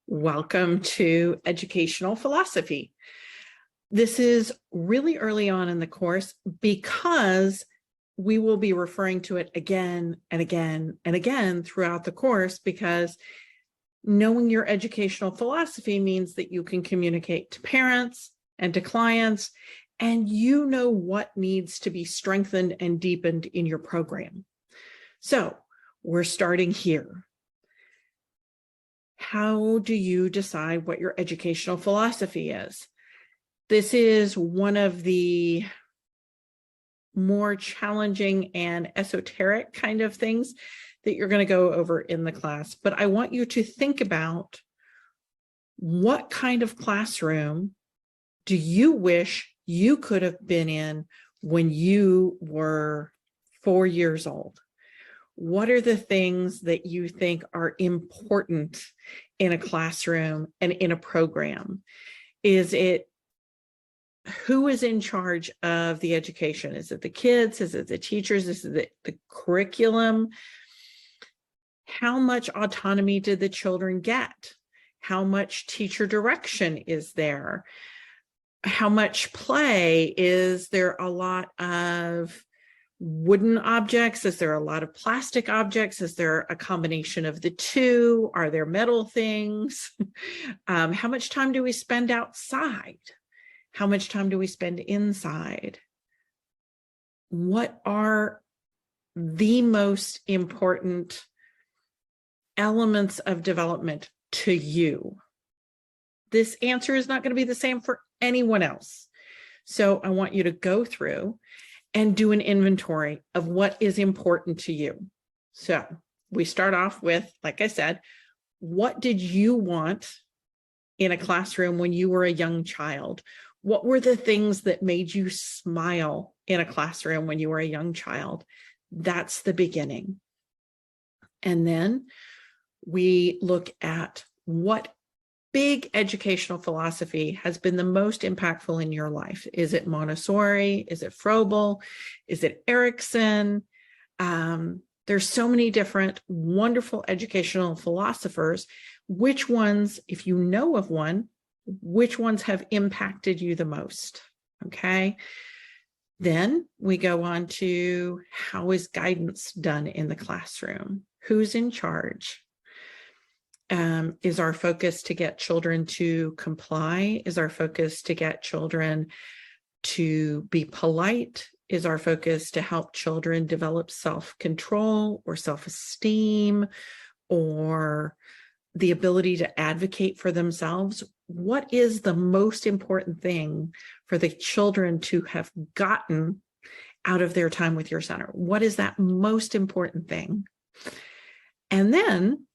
Welcome to Educational Philosophy. This is really early on in the course because we will be referring to it again and again and again throughout the course, because knowing your educational philosophy means that you can communicate to parents and to clients, and you know what needs to be strengthened and deepened in your program. So we're starting here. How do you decide what your educational philosophy is? This is one of the more challenging and esoteric kind of things that you're going to go over in the class. But I want you to think about, what kind of classroom do you wish you could have been in when you were 4 years old? What are the things that you think are important in a classroom and in a program? Is it who is in charge of the education? Is it the kids? Is it the teachers? Is it the curriculum? How much autonomy did the children get? How much teacher direction is there? How much play? Is there a lot of wooden objects? Is there a lot of plastic objects? Is there a combination of the two? Are there metal things? How much time do we spend outside? How much time do we spend inside? What are the most important elements of development to you? This answer is not going to be the same for anyone else. So I want you to go through and do an inventory of what is important to you. So we start off with, like I said, what did you want in a classroom when you were a young child? What were the things that made you smile in a classroom when you were a young child? That's the beginning. And then we look at what big educational philosophy has been the most impactful in your life. Is it Montessori? Is it Froebel? Is it Erickson? There's so many different wonderful educational philosophers. Which ones, if you know of one, which ones have impacted you the most? Okay. Then we go on to, how is guidance done in the classroom? Who's in charge? Is our focus to get children to comply? Is our focus to get children to be polite? Is our focus to help children develop self-control or self-esteem, or the ability to advocate for themselves? What is the most important thing for the children to have gotten out of their time with your center? What is that most important thing? And then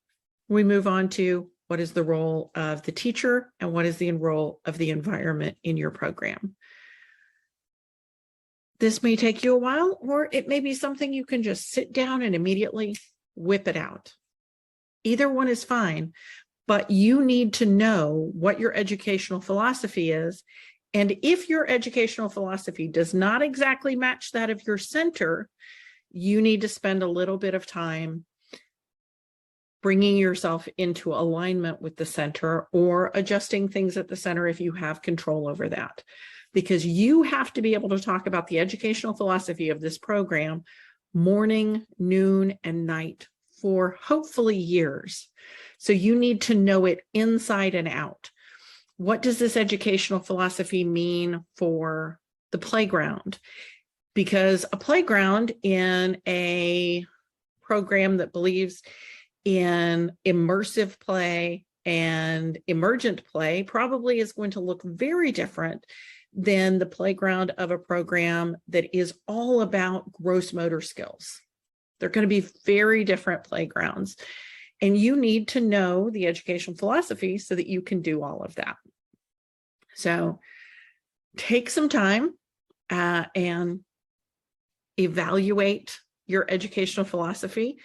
we move on to, what is the role of the teacher and what is the role of the environment in your program? This may take you a while, or it may be something you can just sit down and immediately whip it out. Either one is fine, but you need to know what your educational philosophy is. And if your educational philosophy does not exactly match that of your center, you need to spend a little bit of time bringing yourself into alignment with the center, or adjusting things at the center if you have control over that. Because you have to be able to talk about the educational philosophy of this program morning, noon, and night for hopefully years. So you need to know it inside and out. What does this educational philosophy mean for the playground? Because a playground in a program that believes in immersive play and emergent play probably is going to look very different than the playground of a program that is all about gross motor skills. They're going to be very different playgrounds. And you need to know the educational philosophy so that you can do all of that. So take some time and evaluate your educational philosophy.